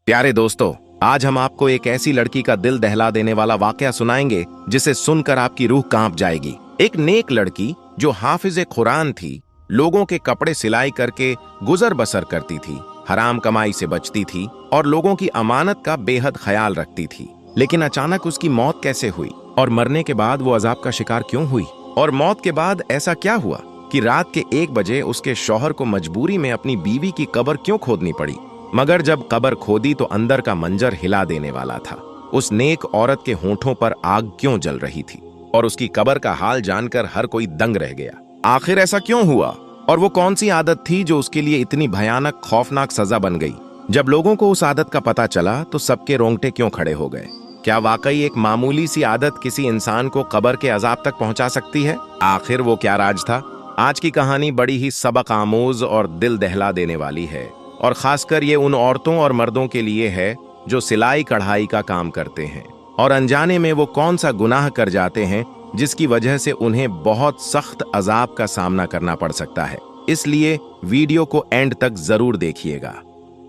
प्यारे दोस्तों, आज हम आपको एक ऐसी लड़की का दिल दहला देने वाला वाकया सुनाएंगे जिसे सुनकर आपकी रूह कांप जाएगी। एक नेक लड़की जो हाफिज कुरान थी, लोगों के कपड़े सिलाई करके गुजर बसर करती थी, हराम कमाई से बचती थी और लोगों की अमानत का बेहद ख्याल रखती थी। लेकिन अचानक उसकी मौत कैसे हुई और मरने के बाद वो अजाब का शिकार क्यों हुई, और मौत के बाद ऐसा क्या हुआ कि रात के 1 बजे उसके शौहर को मजबूरी में अपनी बीवी की कब्र क्यों खोदनी पड़ी। मगर जब कब्र खोदी तो अंदर का मंजर हिला देने वाला था। उस नेक औरत के होंठों पर आग क्यों जल रही थी और उसकी कब्र का हाल जानकर हर कोई दंग रह गया। आखिर ऐसा क्यों हुआ और वो कौन सी आदत थी जो उसके लिए इतनी भयानक खौफनाक सजा बन गई। जब लोगों को उस आदत का पता चला तो सबके रोंगटे क्यों खड़े हो गए। क्या वाकई एक मामूली सी आदत किसी इंसान को कब्र के अजाब तक पहुंचा सकती है? आखिर वो क्या राज था? आज की कहानी बड़ी ही सबक आमोज और दिल दहला देने वाली है, और खासकर ये उन औरतों और मर्दों के लिए है जो सिलाई कढ़ाई का काम करते हैं और अनजाने में वो कौन सा गुनाह कर जाते हैं जिसकी वजह से उन्हें बहुत सख्त अजाब का सामना करना पड़ सकता है। इसलिए वीडियो को एंड तक जरूर देखिएगा।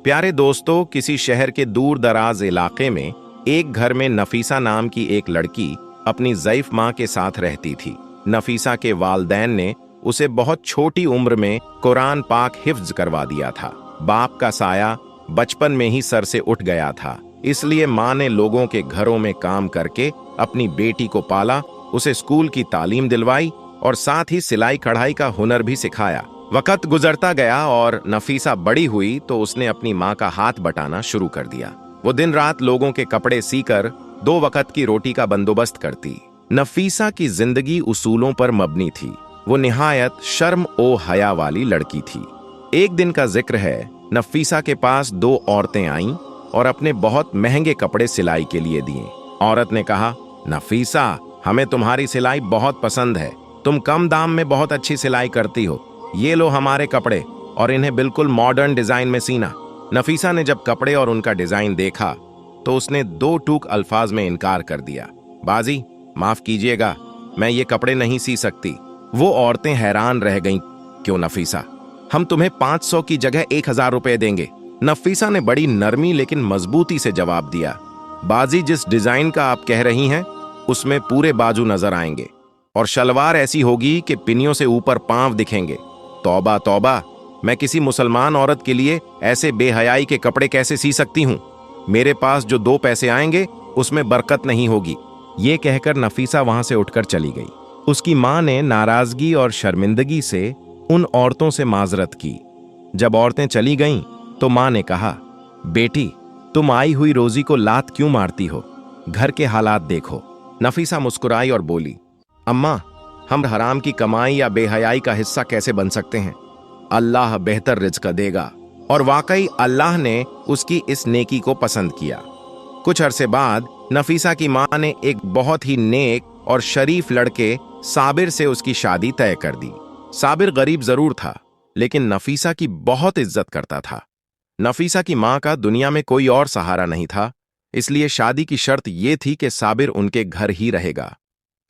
प्यारे दोस्तों, किसी शहर के दूर दराज इलाके में एक घर में नफीसा नाम की एक लड़की अपनी ज़ईफ माँ के साथ रहती थी। नफीसा के वालदैन ने उसे बहुत छोटी उम्र में कुरान पाक हिफ्ज करवा दिया था। बाप का साया बचपन में ही सर से उठ गया था, इसलिए माँ ने लोगों के घरों में काम करके अपनी बेटी को पाला, उसे स्कूल की तालीम दिलवाई और साथ ही सिलाई कढ़ाई का हुनर भी सिखाया। वक्त गुजरता गया और नफीसा बड़ी हुई तो उसने अपनी माँ का हाथ बटाना शुरू कर दिया। वो दिन रात लोगों के कपड़े सीकर 2 वक्त की रोटी का बंदोबस्त करती। नफीसा की जिंदगी उसूलों पर मबनी थी। वो निहायत शर्म ओ हया वाली लड़की थी। एक दिन का जिक्र है, नफीसा के पास 2 औरतें आईं और अपने बहुत महंगे कपड़े सिलाई के लिए दिए। औरत ने कहा, नफीसा, हमें तुम्हारी सिलाई बहुत पसंद है, तुम कम दाम में बहुत अच्छी सिलाई करती हो, ये लो हमारे कपड़े और इन्हें बिल्कुल मॉडर्न डिजाइन में सीना। नफीसा ने जब कपड़े और उनका डिजाइन देखा तो उसने 2 टूक अल्फाज में इनकार कर दिया। बाजी, माफ कीजिएगा, मैं ये कपड़े नहीं सी सकती। वो औरतें हैरान रह गईं, क्यों नफीसा, हम तुम्हें 500 की जगह 1000 रुपए देंगे। नफीसा ने बड़ी नरमी लेकिन मजबूती से जवाब दिया, बाजी, जिस डिजाइन का आप कह रही हैं उसमें पूरे बाजू नजर आएंगे और शलवार ऐसी होगी कि पिनियों से ऊपर पांव दिखेंगे। तौबा तौबा, मैं किसी मुसलमान औरत के लिए ऐसे बेहयाई के कपड़े कैसे सी सकती हूँ। मेरे पास जो 2 पैसे आएंगे उसमें बरकत नहीं होगी। ये कहकर नफीसा वहां से उठकर चली गई। उसकी माँ ने नाराजगी और शर्मिंदगी से उन औरतों से माजरत की। जब औरतें चली गईं तो माँ ने कहा, बेटी, तुम आई हुई रोजी को लात क्यों मारती हो, घर के हालात देखो। नफीसा मुस्कुराई और बोली, अम्मा, हम हराम की कमाई या बेहयाई का हिस्सा कैसे बन सकते हैं, अल्लाह बेहतर रिज़्क देगा। और वाकई अल्लाह ने उसकी इस नेकी को पसंद किया। कुछ अरसे बाद नफीसा की माँ ने एक बहुत ही नेक और शरीफ लड़के साबिर से उसकी शादी तय कर दी। साबिर गरीब जरूर था लेकिन नफीसा की बहुत इज्जत करता था। नफीसा की माँ का दुनिया में कोई और सहारा नहीं था, इसलिए शादी की शर्त यह थी कि साबिर उनके घर ही रहेगा।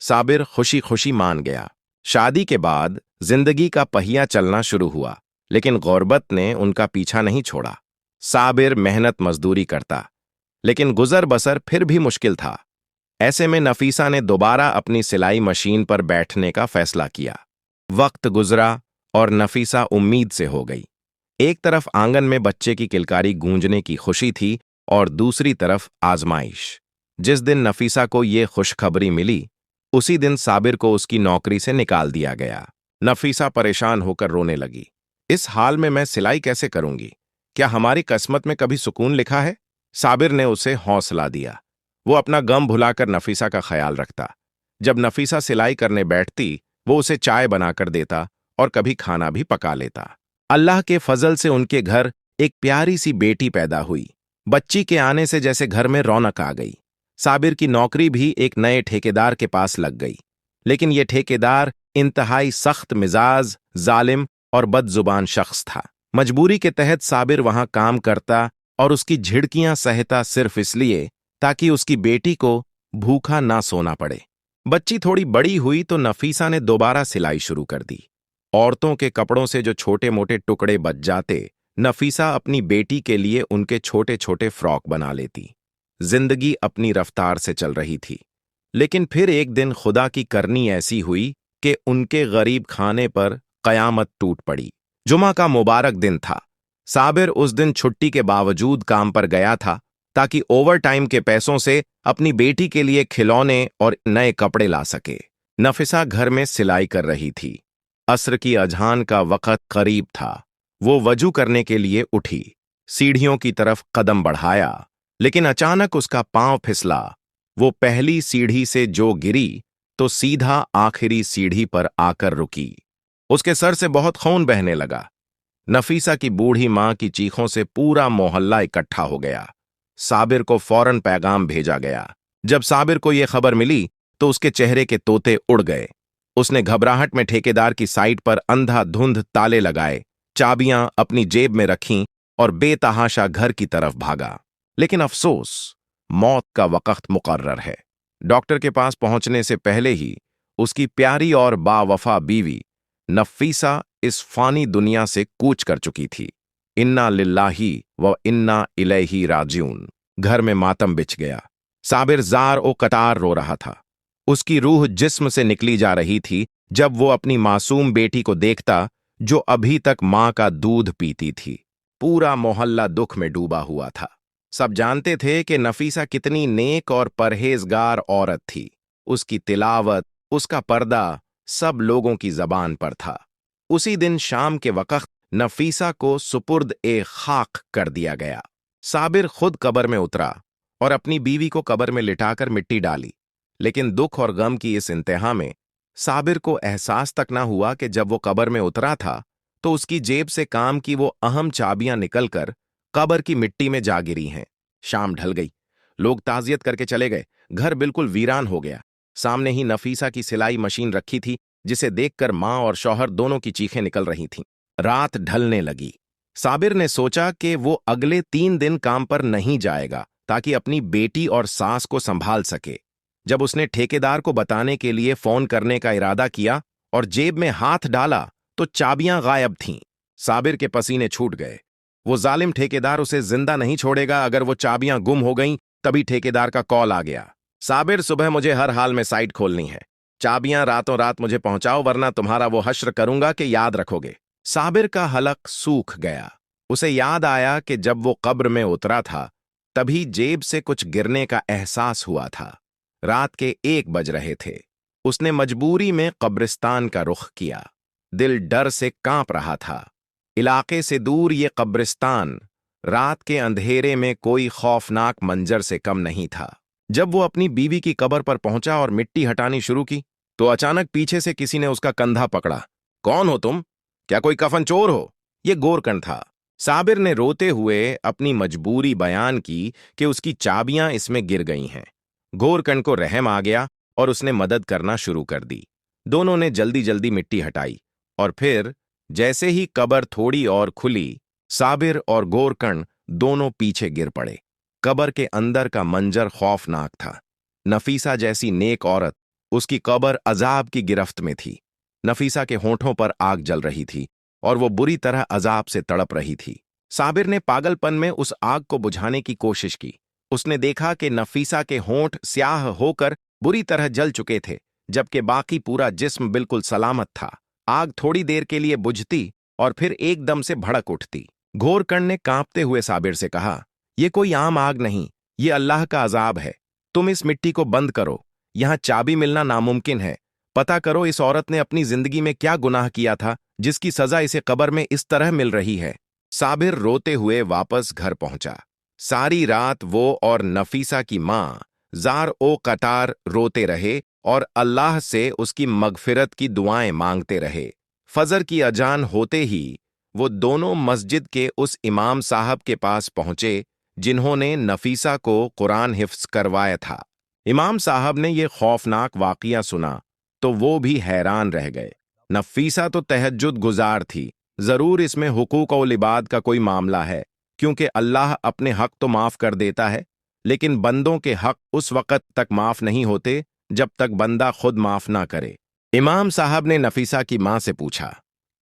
साबिर खुशी खुशी मान गया। शादी के बाद जिंदगी का पहिया चलना शुरू हुआ, लेकिन गौरबत ने उनका पीछा नहीं छोड़ा। साबिर मेहनत मजदूरी करता, लेकिन गुजर बसर फिर भी मुश्किल था। ऐसे में नफीसा ने दोबारा अपनी सिलाई मशीन पर बैठने का फैसला किया। वक्त गुजरा और नफीसा उम्मीद से हो गई। एक तरफ आंगन में बच्चे की किलकारी गूंजने की खुशी थी और दूसरी तरफ आजमाइश। जिस दिन नफीसा को ये खुशखबरी मिली उसी दिन साबिर को उसकी नौकरी से निकाल दिया गया। नफीसा परेशान होकर रोने लगी, इस हाल में मैं सिलाई कैसे करूंगी, क्या हमारी किस्मत में कभी सुकून लिखा है। साबिर ने उसे हौसला दिया। वो अपना गम भुलाकर नफीसा का ख्याल रखता। जब नफीसा सिलाई करने बैठती वो उसे चाय बनाकर देता और कभी खाना भी पका लेता। अल्लाह के फजल से उनके घर एक प्यारी सी बेटी पैदा हुई। बच्ची के आने से जैसे घर में रौनक आ गई। साबिर की नौकरी भी एक नए ठेकेदार के पास लग गई, लेकिन यह ठेकेदार इंतहाई सख्त मिजाज, जालिम और बदजुबान शख्स था। मजबूरी के तहत साबिर वहां काम करता और उसकी झिड़कियां सहता सिर्फ इसलिए ताकि उसकी बेटी को भूखा ना सोना पड़े। बच्ची थोड़ी बड़ी हुई तो नफीसा ने दोबारा सिलाई शुरू कर दी। औरतों के कपड़ों से जो छोटे मोटे टुकड़े बच जाते नफीसा अपनी बेटी के लिए उनके छोटे छोटे फ्रॉक बना लेती। जिंदगी अपनी रफ्तार से चल रही थी। लेकिन फिर एक दिन खुदा की करनी ऐसी हुई कि उनके गरीब खाने पर कयामत टूट पड़ी। जुमा का मुबारक दिन था। साबिर उस दिन छुट्टी के बावजूद काम पर गया था ताकि ओवर टाइम के पैसों से अपनी बेटी के लिए खिलौने और नए कपड़े ला सके। नफीसा घर में सिलाई कर रही थी। असर की अजान का वक़्त करीब था। वो वजू करने के लिए उठी, सीढ़ियों की तरफ कदम बढ़ाया, लेकिन अचानक उसका पांव फिसला। वो पहली सीढ़ी से जो गिरी तो सीधा आखिरी सीढ़ी पर आकर रुकी। उसके सर से बहुत खून बहने लगा। नफीसा की बूढ़ी मां की चीखों से पूरा मोहल्ला इकट्ठा हो गया। साबिर को फौरन पैगाम भेजा गया। जब साबिर को यह खबर मिली तो उसके चेहरे के तोते उड़ गए। उसने घबराहट में ठेकेदार की साइट पर अंधाधुंध ताले लगाए, चाबियां अपनी जेब में रखीं और बेतहाशा घर की तरफ भागा। लेकिन अफसोस, मौत का वक़्त मुकर्रर है। डॉक्टर के पास पहुंचने से पहले ही उसकी प्यारी और बावफा बीवी नफीसा इस फानी दुनिया से कूच कर चुकी थी। इन्ना लिल्लाही व इन्ना इलैही राजिऊन। घर में मातम बिछ गया। साबिर जार ओ कतार रो रहा था। उसकी रूह जिस्म से निकली जा रही थी जब वो अपनी मासूम बेटी को देखता जो अभी तक मां का दूध पीती थी। पूरा मोहल्ला दुख में डूबा हुआ था। सब जानते थे कि नफीसा कितनी नेक और परहेजगार औरत थी। उसकी तिलावत, उसका पर्दा सब लोगों की जबान पर था। उसी दिन शाम के वक़्त नफीसा को सुपुर्द ए खाक कर दिया गया। साबिर खुद कब्र में उतरा और अपनी बीवी को कब्र में लिटाकर मिट्टी डाली। लेकिन दुख और गम की इस इंतहा में साबिर को एहसास तक ना हुआ कि जब वो कब्र में उतरा था तो उसकी जेब से काम की वो अहम चाबियां निकलकर कब्र की मिट्टी में जा गिरी हैं। शाम ढल गई। लोग ताजियत करके चले गए। घर बिल्कुल वीरान हो गया। सामने ही नफीसा की सिलाई मशीन रखी थी, जिसे देखकर मां और शौहर दोनों की चीखें निकल रही थीं। रात ढलने लगी। साबिर ने सोचा कि वो अगले 3 दिन काम पर नहीं जाएगा ताकि अपनी बेटी और सास को संभाल सके। जब उसने ठेकेदार को बताने के लिए फोन करने का इरादा किया और जेब में हाथ डाला तो चाबियां गायब थीं। साबिर के पसीने छूट गए। वो जालिम ठेकेदार उसे जिंदा नहीं छोड़ेगा। अगर वो चाबियां गुम हो गईं, तभी ठेकेदार का कॉल आ गया। साबिर, सुबह मुझे हर हाल में साइट खोलनी है। चाबियां रातों रात मुझे पहुंचाओ, वरना तुम्हारा वो हश्र करूंगा कि याद रखोगे। साबिर का हलक सूख गया। उसे याद आया कि जब वो कब्र में उतरा था तभी जेब से कुछ गिरने का एहसास हुआ था। रात के 1 बज रहे थे। उसने मजबूरी में कब्रिस्तान का रुख किया। दिल डर से कांप रहा था। इलाके से दूर ये कब्रिस्तान रात के अंधेरे में कोई खौफनाक मंजर से कम नहीं था। जब वो अपनी बीवी की कब्र पर पहुंचा और मिट्टी हटानी शुरू की तो अचानक पीछे से किसी ने उसका कंधा पकड़ा। कौन हो तुम? क्या कोई कफन चोर हो? ये गोरकण था। साबिर ने रोते हुए अपनी मजबूरी बयान की कि उसकी चाबियां इसमें गिर गई हैं। गोरकण को रहम आ गया और उसने मदद करना शुरू कर दी। दोनों ने जल्दी जल्दी मिट्टी हटाई और फिर जैसे ही कब्र थोड़ी और खुली, साबिर और गोरकण दोनों पीछे गिर पड़े। कब्र के अंदर का मंजर खौफनाक था। नफीसा जैसी नेक औरत उसकी कब्र अजाब की गिरफ्त में थी। नफीसा के होंठों पर आग जल रही थी और वो बुरी तरह अजाब से तड़प रही थी। साबिर ने पागलपन में उस आग को बुझाने की कोशिश की। उसने देखा कि नफीसा के होंठ स्याह होकर बुरी तरह जल चुके थे, जबकि बाकी पूरा जिस्म बिल्कुल सलामत था। आग थोड़ी देर के लिए बुझती और फिर एकदम से भड़क उठती। घोरकर्ण ने कांपते हुए साबिर से कहा, ये कोई आम आग नहीं, ये अल्लाह का अजाब है। तुम इस मिट्टी को बंद करो। यहां चाबी मिलना नामुमकिन है। पता करो इस औरत ने अपनी जिंदगी में क्या गुनाह किया था जिसकी सजा इसे कब्र में इस तरह मिल रही है। साबिर रोते हुए वापस घर पहुंचा। सारी रात वो और नफीसा की मां जार ओ कतार रोते रहे और अल्लाह से उसकी मगफिरत की दुआएं मांगते रहे। फजर की अजान होते ही वो दोनों मस्जिद के उस इमाम साहब के पास पहुंचे जिन्होंने नफीसा को कुरान हिफ्ज करवाया था। इमाम साहब ने ये खौफनाक वाकया सुना तो वो भी हैरान रह गए। नफीसा तो तहज्जुद गुजार थी। जरूर इसमें हुकूक और इबाद का कोई मामला है, क्योंकि अल्लाह अपने हक तो माफ कर देता है, लेकिन बंदों के हक उस वक़्त तक माफ नहीं होते जब तक बंदा खुद माफ ना करे। इमाम साहब ने नफीसा की मां से पूछा,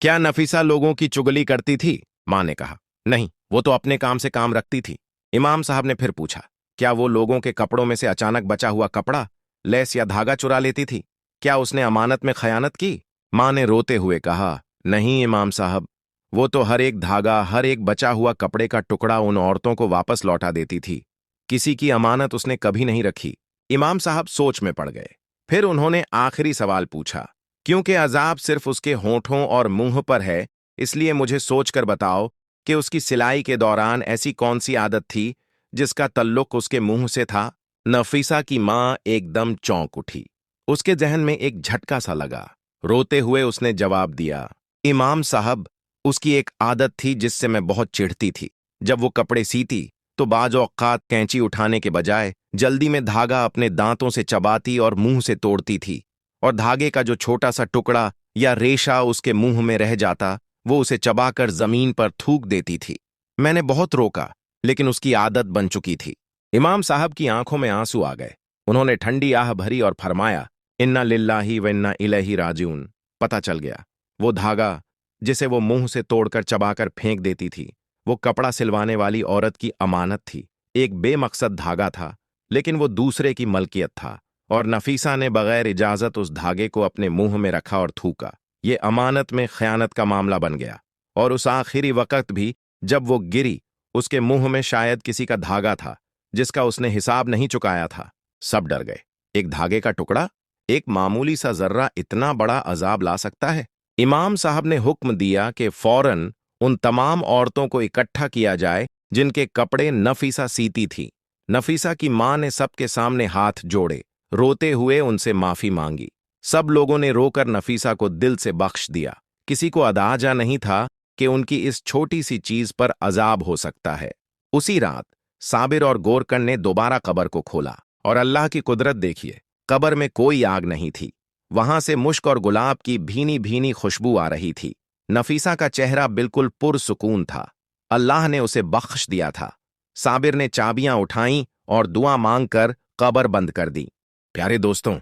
क्या नफीसा लोगों की चुगली करती थी? मां ने कहा, नहीं, वो तो अपने काम से काम रखती थी। इमाम साहब ने फिर पूछा, क्या वो लोगों के कपड़ों में से अचानक बचा हुआ कपड़ा, लेस या धागा चुरा लेती थी? क्या उसने अमानत में खयानत की? माँ ने रोते हुए कहा, नहीं इमाम साहब, वो तो हर एक धागा, हर एक बचा हुआ कपड़े का टुकड़ा उन औरतों को वापस लौटा देती थी। किसी की अमानत उसने कभी नहीं रखी। इमाम साहब सोच में पड़ गए। फिर उन्होंने आखिरी सवाल पूछा, क्योंकि अजाब सिर्फ उसके होंठों और मुंह पर है, इसलिए मुझे सोचकर बताओ कि उसकी सिलाई के दौरान ऐसी कौन सी आदत थी जिसका तल्लुक उसके मुंह से था? नफीसा की मां एकदम चौंक उठी। उसके जहन में एक झटका सा लगा। रोते हुए उसने जवाब दिया, इमाम साहब, उसकी एक आदत थी जिससे मैं बहुत चिढ़ती थी। जब वो कपड़े सीती तो बाज औक़ात कैंची उठाने के बजाय जल्दी में धागा अपने दांतों से चबाती और मुंह से तोड़ती थी, और धागे का जो छोटा सा टुकड़ा या रेशा उसके मुंह में रह जाता, वो उसे चबाकर जमीन पर थूक देती थी। मैंने बहुत रोका, लेकिन उसकी आदत बन चुकी थी। इमाम साहब की आंखों में आंसू आ गए। उन्होंने ठंडी आह भरी और फरमाया, इन्ना लिल्लाही व इन्ना इलैहि राजिऊन। पता चल गया, वो धागा जिसे वो मुंह से तोड़कर चबाकर फेंक देती थी, वो कपड़ा सिलवाने वाली औरत की अमानत थी। एक बेमकसद धागा था, लेकिन वो दूसरे की मलकियत था, और नफीसा ने बगैर इजाजत उस धागे को अपने मुंह में रखा और थूका। ये अमानत में खयानत का मामला बन गया। और उस आखिरी वक्त भी जब वो गिरी, उसके मुंह में शायद किसी का धागा था जिसका उसने हिसाब नहीं चुकाया था। सब डर गए। एक धागे का टुकड़ा, एक मामूली सा जर्रा इतना बड़ा अजाब ला सकता है? इमाम साहब ने हुक्म दिया कि फौरन उन तमाम औरतों को इकट्ठा किया जाए जिनके कपड़े नफीसा सीती थी। नफीसा की मां ने सबके सामने हाथ जोड़े, रोते हुए उनसे माफी मांगी। सब लोगों ने रोकर नफीसा को दिल से बख्श दिया। किसी को अंदाजा नहीं था कि उनकी इस छोटी सी चीज पर अजाब हो सकता है। उसी रात साबिर और गोरकन ने दोबारा कब्र को खोला, और अल्लाह की कुदरत देखिए, कब्र में कोई आग नहीं थी। वहां से मुश्क और गुलाब की भीनी भीनी खुशबू आ रही थी। नफीसा का चेहरा बिल्कुल पुरसुकून था। अल्लाह ने उसे बख्श दिया था। साबिर ने चाबियां उठाईं और दुआ मांगकर कब्र बंद कर दी। प्यारे दोस्तों,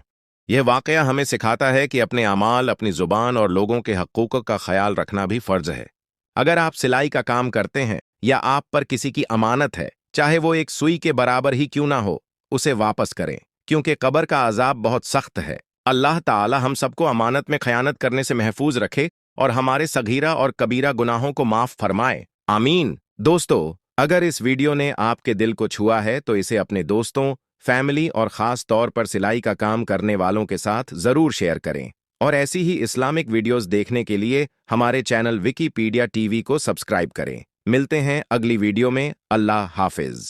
यह वाकया हमें सिखाता है कि अपने अमाल, अपनी जुबान और लोगों के हकूक़ का ख्याल रखना भी फर्ज है। अगर आप सिलाई का काम करते हैं या आप पर किसी की अमानत है, चाहे वो एक सुई के बराबर ही क्यों ना हो, उसे वापस करें, क्योंकि कब्र का अजाब बहुत सख्त है। अल्लाह ताला हम सबको अमानत में खयानत करने से महफूज रखे और हमारे सगीरा और कबीरा गुनाहों को माफ फरमाए। आमीन। दोस्तों, अगर इस वीडियो ने आपके दिल को छुआ है तो इसे अपने दोस्तों, फैमिली और ख़ास तौर पर सिलाई का काम करने वालों के साथ ज़रूर शेयर करें। और ऐसी ही इस्लामिक वीडियोस देखने के लिए हमारे चैनल विकीपीडिया टीवी को सब्सक्राइब करें। मिलते हैं अगली वीडियो में। अल्लाह हाफिज।